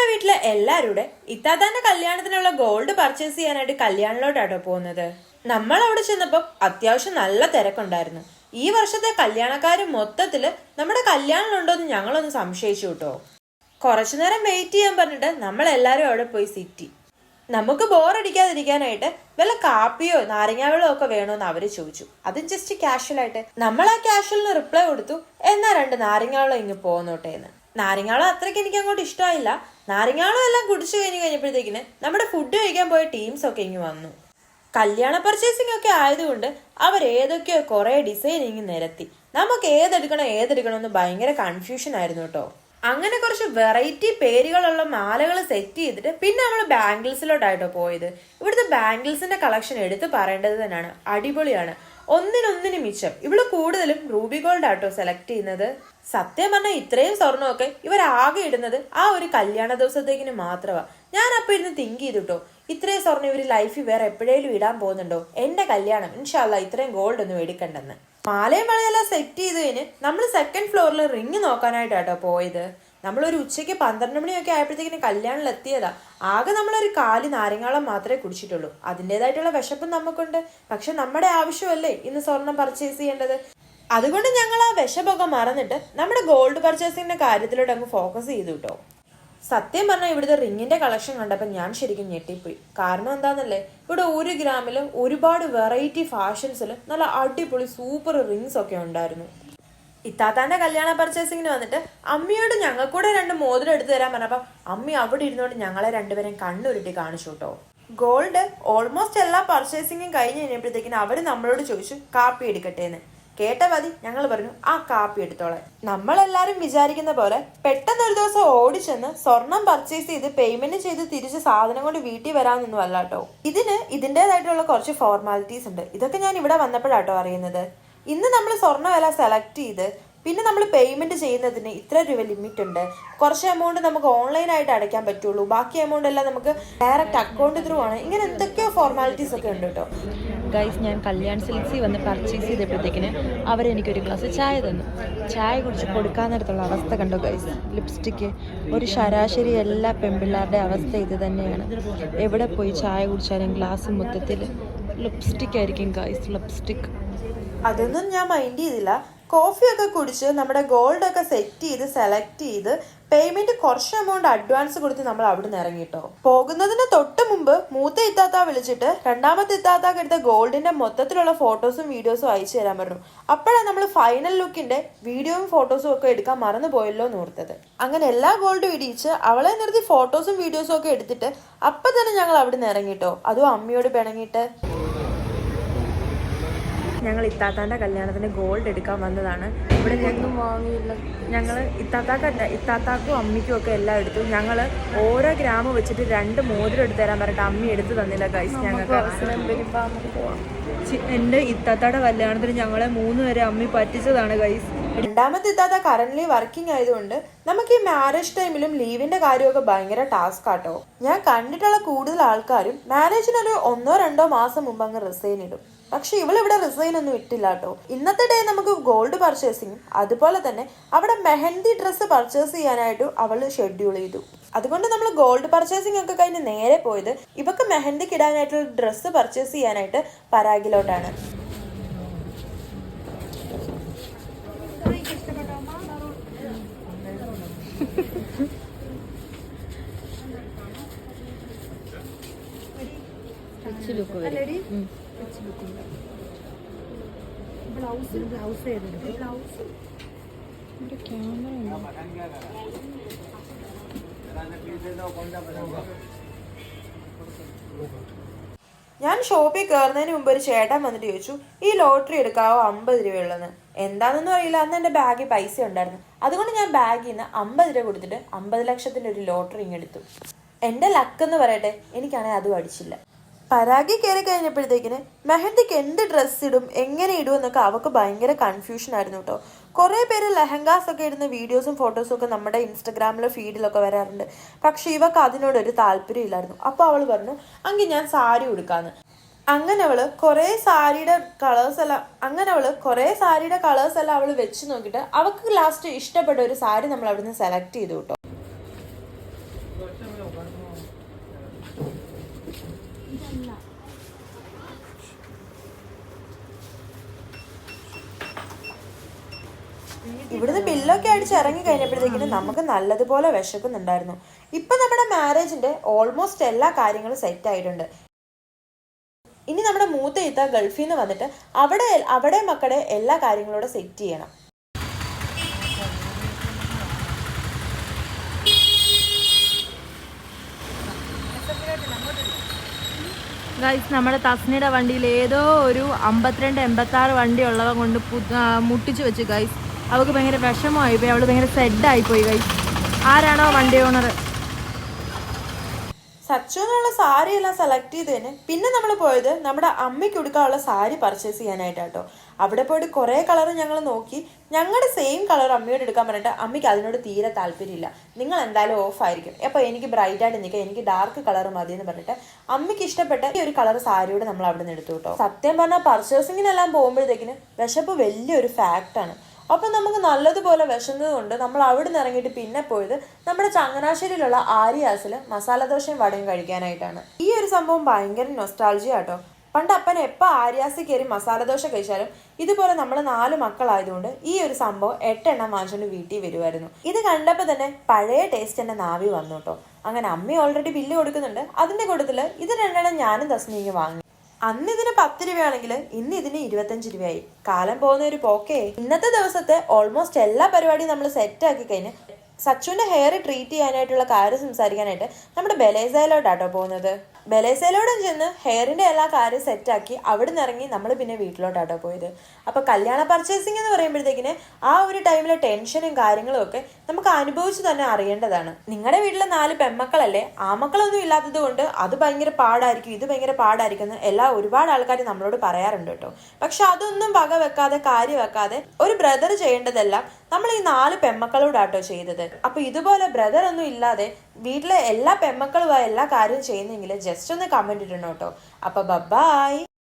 വീട്ടിലെ എല്ലാവരുടെ ഇത്താത്താന്റെ കല്യാണത്തിനുള്ള gold purchase ചെയ്യാനായിട്ട് കല്യാണിലോട്ടാട്ടോ പോകുന്നത്. നമ്മൾ അവിടെ ചെന്നപ്പോൾ അത്യാവശ്യം നല്ല തിരക്കുണ്ടായിരുന്നു. ഈ വർഷത്തെ കല്യാണക്കാര് മൊത്തത്തില് നമ്മുടെ കല്യാണമുണ്ടോ എന്ന് ഞങ്ങളൊന്ന് സംശയിച്ചു കേട്ടോ. കുറച്ചു നേരം വെയിറ്റ് ചെയ്യാൻ പറഞ്ഞിട്ട് നമ്മൾ എല്ലാവരും അവിടെ പോയി സിറ്റി. നമുക്ക് ബോറടിക്കാതിരിക്കാനായിട്ട് വല്ല കാപ്പിയോ നാരങ്ങാവെള്ളമോ ഒക്കെ വേണോന്ന് അവര് ചോദിച്ചു. അതും ജസ്റ്റ് കാഷ്വൽ ആയിട്ട്. നമ്മൾ ആ കാഷ്വലിന് റിപ്ലൈ കൊടുത്തു, എന്നാ 2 നാരങ്ങാവെള്ളം ഇങ്ങ് പോന്നോട്ടെ എന്ന്. നാരങ്ങാവെള്ളം അത്രയ്ക്ക് എനിക്ക് അങ്ങോട്ട് ഇഷ്ടമായില്ല. നാരങ്ങാവെള്ളം എല്ലാം കുടിച്ചു കഴിഞ്ഞപ്പോഴത്തേക്കിന് നമ്മുടെ ഫുഡ് കഴിക്കാൻ പോയ ടീംസ് ഒക്കെ ഇങ്ങ് വന്നു. കല്യാണ പർച്ചേസിംഗ് ഒക്കെ ആയതുകൊണ്ട് അവർ ഏതൊക്കെയോ കുറെ ഡിസൈനിങ് നിരത്തി. നമുക്ക് ഏതെടുക്കണം എന്ന് ഭയങ്കര കൺഫ്യൂഷൻ ആയിരുന്നു കേട്ടോ. അങ്ങനെ കുറച്ച് വെറൈറ്റി പേരുകളുള്ള മാലകൾ സെറ്റ് ചെയ്തിട്ട് പിന്നെ നമ്മൾ ബാംഗിൾസിലോട്ടായിട്ടോ പോയത്. ഇവിടുത്തെ ബാംഗിൾസിന്റെ കളക്ഷൻ എടുത്ത് പറയേണ്ടത് തന്നെയാണ്, അടിപൊളിയാണ്. ഒന്നിനൊന്നിന് മിച്ചം. ഇവിടെ കൂടുതലും റൂബി ഗോൾഡ് ആട്ടോ സെലക്ട് ചെയ്യുന്നത്. സത്യം പറഞ്ഞാൽ ഇത്രയും സ്വർണ്ണമൊക്കെ ഇവരാകെ ഇടുന്നത് ആ ഒരു കല്യാണ ദിവസത്തേക്കിന് മാത്രമാണ്. ഞാൻ അപ്പൊ ഇരുന്ന് തിങ്ക് ചെയ്തിട്ടോ, ഇത്രയും സ്വർണ്ണം ഇവര് ലൈഫിൽ വേറെ എപ്പോഴേലും ഇടാൻ പോകുന്നുണ്ടോ? എന്റെ കല്യാണം ഇൻഷാല്ലാ ഇത്രയും ഗോൾഡ് ഒന്നും എടുക്കണ്ടെന്ന്. മാലയും വളയെല്ലാം സെറ്റ് ചെയ്ത് കഴിഞ്ഞ് നമ്മൾ സെക്കൻഡ് ഫ്ലോറിൽ റിങ് നോക്കാനായിട്ടാട്ടോ പോയത്. നമ്മളൊരു ഉച്ചയ്ക്ക് 12 മണിയൊക്കെ ആയപ്പോഴത്തേക്കിന് കല്യാണിൽ എത്തിയതാ. ആകെ നമ്മളൊരു 4 നാരങ്ങാളം മാത്രമേ കുടിച്ചിട്ടുള്ളൂ. അതിൻ്റെതായിട്ടുള്ള വിശപ്പും നമുക്കുണ്ട്. പക്ഷെ നമ്മുടെ ആവശ്യമല്ലേ ഇന്ന് സ്വർണം പർച്ചേസ് ചെയ്യേണ്ടത്. അതുകൊണ്ട് ഞങ്ങൾ ആ വിശപ്പൊക്കെ മറന്നിട്ട് നമ്മുടെ ഗോൾഡ് പർച്ചേസിങ്ങിന്റെ കാര്യത്തിലോട്ട് അങ്ങ് ഫോക്കസ് ചെയ്തു കേട്ടോ. സത്യം പറഞ്ഞാൽ ഇവിടുത്തെ റിങ്ങിന്റെ കളക്ഷൻ കണ്ടപ്പോൾ ഞാൻ ശരിക്കും ഞെട്ടിപ്പോയി. കാരണം എന്താണെന്നല്ലേ, ഇവിടെ 1 ഗ്രാമിൽ ഒരുപാട് വെറൈറ്റി ഫാഷൻസിൽ നല്ല അടിപൊളി സൂപ്പർ റിങ്സ് ഒക്കെ ഉണ്ടായിരുന്നു. ഇത്താത്താന്റെ കല്യാണ പർച്ചേസിങ്ങിന് വന്നിട്ട് അമ്മിയോട് ഞങ്ങൾക്കൂടെ 2 മോതിരം എടുത്തു തരാൻ പറഞ്ഞപ്പോൾ അമ്മി അവിടെ ഇരുന്നോണ്ട് ഞങ്ങളെ രണ്ടുപേരും കണ്ണുരുട്ടി കാണിച്ചു കേട്ടോ. ഗോൾഡ് ഓൾമോസ്റ്റ് എല്ലാ പർച്ചേസിങ്ങും കഴിഞ്ഞ് കഴിഞ്ഞപ്പോഴത്തേക്കിന് അവർ നമ്മളോട് ചോദിച്ചു കാപ്പി എടുക്കട്ടെ എന്ന്. കേട്ട മതി ഞങ്ങൾ പറഞ്ഞു ആ കാപ്പി എടുത്തോളെ. നമ്മളെല്ലാരും വിചാരിക്കുന്ന പോലെ പെട്ടെന്ന് ഒരു ദിവസം ഓടിച്ചെന്ന് സ്വർണം പർച്ചേസ് ചെയ്ത് പേയ്മെന്റ് ചെയ്ത് തിരിച്ച് സാധനം കൊണ്ട് വീട്ടിൽ വരാമെന്നൊന്നും അല്ല കേട്ടോ. ഇതിൻ്റെതായിട്ടുള്ള കുറച്ച് ഫോർമാലിറ്റീസ് ഉണ്ട്. ഇതൊക്കെ ഞാൻ ഇവിടെ വന്നപ്പോഴാട്ടോ അറിയുന്നത്. ഇന്ന് നമ്മൾ സ്വർണ്ണ വില സെലക്ട് ചെയ്ത് പിന്നെ നമ്മൾ പേയ്മെന്റ് ചെയ്യുന്നതിന് ഇത്ര രൂപ ലിമിറ്റ് ഉണ്ട്. കുറച്ച് എമൗണ്ട് നമുക്ക് ഓൺലൈനായിട്ട് അടയ്ക്കാൻ പറ്റുള്ളൂ, ബാക്കി എമൗണ്ട് എല്ലാം നമുക്ക് ഡയറക്റ്റ് അക്കൗണ്ട് ത്രൂ ആണ്. ഇങ്ങനെ എന്തൊക്കെയോ ഫോർമാലിറ്റീസ് ഒക്കെ ഉണ്ട് കേട്ടോ. ഗൈസ്, ഞാൻ കല്യാൺ സിൽക്സിൽ വന്ന് പർച്ചേസ് ചെയ്തപ്പോഴത്തേക്കിന് അവരെനിക്കൊരു ഗ്ലാസ് ചായ തന്നു. ചായ കുടിച്ച് കൊടുക്കാൻ നേരത്തുള്ള അവസ്ഥ കണ്ടോ ഗൈസ്. ലിപ്സ്റ്റിക്ക് ഒരു ശരാശരി എല്ലാ പെൺപിള്ളേരുടെ അവസ്ഥ ഇത് തന്നെയാണ്. എവിടെ പോയി ചായ കുടിച്ചാലും ഗ്ലാസ് മൊത്തത്തിൽ ലിപ്സ്റ്റിക് ആയിരിക്കും ഗൈസ്, ലിപ്സ്റ്റിക്. അതൊന്നും ഞാൻ മൈൻഡ് ചെയ്തില്ല. കോഫിയൊക്കെ കുടിച്ച് നമ്മുടെ ഗോൾഡൊക്കെ സെറ്റ് ചെയ്ത് സെലക്ട് ചെയ്ത് പേയ്മെന്റ് കുറച്ച് എമൗണ്ട് അഡ്വാൻസ് കൊടുത്ത് നമ്മൾ അവിടെ നിന്ന് ഇറങ്ങിട്ടോ. പോകുന്നതിന് തൊട്ട് മുമ്പ് മൂത്ത ഇത്താത്ത വിളിച്ചിട്ട് രണ്ടാമത്തെ ഇത്താത്താക്ക് എടുത്ത ഗോൾഡിന്റെ മൊത്തത്തിലുള്ള ഫോട്ടോസും വീഡിയോസും അയച്ചു തരാൻ പറഞ്ഞു. അപ്പോഴാണ് നമ്മൾ ഫൈനൽ ലുക്കിന്റെ വീഡിയോയും ഫോട്ടോസും ഒക്കെ എടുക്കാൻ മറന്നു പോയല്ലോ എന്ന് ഓർത്തത്. അങ്ങനെ എല്ലാ ഗോൾഡും ഇടിയിച്ച് അവളെ നിർത്തി ഫോട്ടോസും വീഡിയോസും ഒക്കെ എടുത്തിട്ട് അപ്പൊ തന്നെ ഞങ്ങൾ അവിടെ നിന്ന് ഇറങ്ങിട്ടോ. അതും അമ്മയോട് പിണങ്ങിയിട്ട്. ഞങ്ങൾ ഇത്താത്താൻ്റെ കല്യാണത്തിന് ഗോൾഡ് എടുക്കാൻ വന്നതാണ്. ഇവിടെ ഞങ്ങൾ വാങ്ങിയില്ല. ഞങ്ങൾ ഇത്താത്താക്കും അമ്മിക്കും ഒക്കെ എല്ലാം എടുത്തു. ഞങ്ങൾ ഓരോ ഗ്രാമം വെച്ചിട്ട് 2 മോതിരം എടുത്ത് തരാൻ പറഞ്ഞിട്ട് അമ്മി എടുത്ത് തന്നില്ല ഗൈസ്. ഞങ്ങൾക്ക് എൻ്റെ ഇത്താത്തായുടെ കല്യാണത്തിന് ഞങ്ങളെ 3 പേരെ അമ്മി പറ്റിച്ചതാണ് ഗൈസ്. രണ്ടാമത്തെ ഇത്താത്ത കറന്റ്ലി വർക്കിംഗ് ആയതുകൊണ്ട് നമുക്ക് ഈ മാരേജ് ടൈമിലും ലീവിന്റെ കാര്യമൊക്കെ ഭയങ്കര ടാസ്ക് ആട്ടോ. ഞാൻ കണ്ടിട്ടുള്ള കൂടുതൽ ആൾക്കാരും മാരേജിനൊരു 1-2 മാസം മുമ്പ് അങ്ങ് റിസൈൻ ഇടും. പക്ഷെ ഇവളിവിടെ റിസൈൻ ഒന്നും ഇട്ടില്ല കേട്ടോ. ഇന്നത്തെ ഡേ നമുക്ക് ഗോൾഡ് പർച്ചേസിങ്ങും അതുപോലെ തന്നെ അവിടെ മെഹന്തി ഡ്രസ്സ് പർച്ചേസ് ചെയ്യാനായിട്ടും അവൾ ഷെഡ്യൂൾ ചെയ്തു. അതുകൊണ്ട് നമ്മൾ ഗോൾഡ് പർച്ചേസിംഗ് ഒക്കെ കഴിഞ്ഞ് നേരെ പോയത് ഇവക്ക് മെഹന്തിക്ക് ഇടാനായിട്ടുള്ള ഡ്രസ്സ് പർച്ചേസ് ചെയ്യാനായിട്ട് പരാഗിലോട്ടാണ്. ഞാൻ ഷോപ്പിൽ കയറുന്നതിന് മുമ്പ് ഒരു ചേട്ടൻ വന്നിട്ട് ചോദിച്ചു ഈ ലോട്ടറി എടുക്കാവോ 50 രൂപയുള്ളതെന്ന്. എന്താണെന്നൊന്നും അറിയില്ല. അന്ന് എൻ്റെ ബാഗിൽ പൈസ ഉണ്ടായിരുന്നു. അതുകൊണ്ട് ഞാൻ ബാഗിൽ നിന്ന് 50 രൂപ കൊടുത്തിട്ട് 50 ലക്ഷത്തിൻ്റെ ഒരു ലോട്ടറി ഇങ്ങെടുത്തു. എൻ്റെ ലക്ക് എന്ന് പറയട്ടെ, എനിക്കാണെങ്കിൽ അതും അടിച്ചില്ല. പരാഗി കയറി കഴിഞ്ഞപ്പോഴത്തേക്കിന് മെഹന്തിക്ക് എന്ത് ഡ്രസ്സ് ഇടും എങ്ങനെ ഇടുമെന്നൊക്കെ അവൾക്ക് ഭയങ്കര കൺഫ്യൂഷൻ ആയിരുന്നു കേട്ടോ. കുറേ പേര് ലെഹങ്കാസ് ഒക്കെ ഇടുന്ന വീഡിയോസും ഫോട്ടോസും ഒക്കെ നമ്മുടെ ഇൻസ്റ്റഗ്രാമിലെ ഫീഡിലൊക്കെ വരാറുണ്ട്. പക്ഷെ ഇവക്ക് അതിനോടൊരു താല്പര്യം ഇല്ലായിരുന്നു. അപ്പോൾ അവൾ പറഞ്ഞു എങ്കിൽ ഞാൻ സാരി ഉടുക്കാന്ന്. അങ്ങനെ അവള് കുറേ സാരിയുടെ കളേഴ്സ് എല്ലാം അവള് വെച്ച് നോക്കിയിട്ട് അവൾക്ക് ലാസ്റ്റ് ഇഷ്ടപ്പെട്ട ഒരു സാരി നമ്മൾ അവിടുന്ന് സെലക്ട് ചെയ്തു കേട്ടോ. ഇവിടുന്ന് ബില്ലൊക്കെ അടിച്ച് ഇറങ്ങി കഴിഞ്ഞപ്പോഴത്തേക്കിനും നമുക്ക് നല്ലതുപോലെ വിശക്കുന്നുണ്ടായിരുന്നു. ഇപ്പൊ നമ്മുടെ മാരേജിന്റെ ഓൾമോസ്റ്റ് എല്ലാ കാര്യങ്ങളും സെറ്റ് ആയിട്ടുണ്ട്. ഇനി നമ്മുടെ മൂത്ത ഇത്ത ഗൾഫിൽ നിന്ന് വന്നിട്ട് അവിടെ മക്കളുടെ എല്ലാ കാര്യങ്ങളോടെ സെറ്റ് ചെയ്യണം. ഗൈസ്, നമ്മുടെ തസ്നിയുടെ വണ്ടിയിൽ ഏതോ ഒരു 52-86 വണ്ടി ഉള്ളവ കൊണ്ട് മുട്ടിച്ചു വെച്ചു ഗൈസ്. അവൾക്ക് ഭയങ്കര വിഷമമായി പോയി, അവള് ഭയങ്കര സെഡായിപ്പോയി ഗൈസ്. ആരാണോ വണ്ടി ഓണർ? സച്ചുവിനുള്ള സാരി എല്ലാം സെലക്ട് ചെയ്തതിന് പിന്നെ നമ്മൾ പോയത് നമ്മുടെ അമ്മയ്ക്ക് കൊടുക്കാനുള്ള സാരി പർച്ചേസ് ചെയ്യാനായിട്ടാട്ടോ. അവിടെ പോയിട്ട് കുറേ കളർ ഞങ്ങൾ നോക്കി. ഞങ്ങളുടെ സെയിം കളർ അമ്മയോട് എടുക്കാൻ പറഞ്ഞിട്ട് അമ്മയ്ക്ക് അതിനോട് തീരെ താല്പര്യമില്ല. നിങ്ങൾ എന്തായാലും ഓഫ് ആയിരിക്കും, അപ്പോൾ എനിക്ക് ബ്രൈറ്റ് ആയിട്ട് നിൽക്കുക, എനിക്ക് ഡാർക്ക് കളർ മതി എന്ന് പറഞ്ഞിട്ട് അമ്മയ്ക്ക് ഇഷ്ടപ്പെട്ട ഈ ഒരു കളർ സാരിയോട് നമ്മൾ അവിടെ നിന്ന് എടുത്തു കേട്ടോ. സത്യം പറഞ്ഞാൽ പർച്ചേസിങ്ങിനെല്ലാം പോകുമ്പോഴത്തേക്കിന് വിശപ്പ് വലിയൊരു ഫാക്റ്റാണ്. അപ്പം നമുക്ക് നല്ലതുപോലെ വിശന്നത് കൊണ്ട് നമ്മൾ അവിടെ നിന്ന് ഇറങ്ങിയിട്ട് പിന്നെ പോയത് നമ്മുടെ ചങ്ങനാശ്ശേരിയിലുള്ള ആര്യാസിൽ മസാലദോശയും വടയും കഴിക്കാനായിട്ടാണ്. ഈ ഒരു സംഭവം ഭയങ്കര നൊസ്റ്റാൾജിയ കേട്ടോ. പണ്ട് അപ്പൻ എപ്പോൾ ആര്യാസിൽ കയറി മസാലദോശ കഴിച്ചാലും ഇതുപോലെ നമ്മൾ 4 മക്കളായതുകൊണ്ട് ഈ ഒരു സംഭവം 8 എണ്ണം വാങ്ങിച്ചുകൊണ്ട് വീട്ടിൽ വരുമായിരുന്നു. ഇത് കണ്ടപ്പോൾ തന്നെ പഴയ ടേസ്റ്റ് എൻ്റെ നാവി വന്നു കേട്ടോ. അങ്ങനെ അമ്മ ഓൾറെഡി ബില്ല് കൊടുക്കുന്നുണ്ട്. അതിൻ്റെ കൂട്ടത്തിൽ ഇത് 2 എണ്ണം ഞാനും തസ്നിയും വാങ്ങി. അന്ന് ഇതിന് 10 രൂപയാണെങ്കിൽ ഇന്ന് ഇതിന് 25 രൂപയായി. കാലം പോകുന്ന ഒരു പോക്കേ. ഇന്നത്തെ ദിവസത്തെ ഓൾമോസ്റ്റ് എല്ലാ പരിപാടിയും നമ്മൾ സെറ്റ് ആക്കി കഴിഞ്ഞ് സച്ചുവിന്റെ ഹെയർ ട്രീറ്റ് ചെയ്യാനായിട്ടുള്ള കാര്യം സംസാരിക്കാനായിട്ട് നമ്മുടെ ബലേസയിലോട്ടാട്ടോ പോകുന്നത്. ബലേസയിലോട്ടും ചെന്ന് ഹെയറിന്റെ എല്ലാ കാര്യം സെറ്റാക്കി അവിടെ നിന്ന് ഇറങ്ങി നമ്മൾ പിന്നെ വീട്ടിലോട്ടാട്ടോ പോയത്. അപ്പൊ കല്യാണ പർച്ചേസിംഗ് എന്ന് പറയുമ്പോഴത്തേക്കിന് ആ ഒരു ടൈമിലെ ടെൻഷനും കാര്യങ്ങളും ഒക്കെ നമുക്ക് അനുഭവിച്ച് തന്നെ അറിയേണ്ടതാണ്. നിങ്ങളുടെ വീട്ടിൽ 4 പെൺമക്കളല്ലേ, ആമക്കളൊന്നും ഇല്ലാത്തത് കൊണ്ട് അത് ഭയങ്കര പാടായിരിക്കും, ഇത് ഭയങ്കര പാടായിരിക്കും എന്ന് ഒരുപാട് ആൾക്കാർ നമ്മളോട് പറയാറുണ്ട് കേട്ടോ. പക്ഷെ അതൊന്നും വക വെക്കാതെ കാര്യം വെക്കാതെ ഒരു ബ്രദർ ചെയ്യേണ്ടതെല്ലാം നമ്മൾ ഈ 4 പെൺമക്കളോടാട്ടോ ചെയ്തത്. അപ്പൊ ഇതുപോലെ ബ്രദർ ഒന്നും ഇല്ലാതെ വീട്ടിലെ എല്ലാ പെൺമക്കളുമായി എല്ലാ കാര്യവും ചെയ്യുന്നെങ്കിൽ ജസ്റ്റ് ഒന്ന് കമന്റ് ഇടണം കേട്ടോ. അപ്പൊ ബൈ.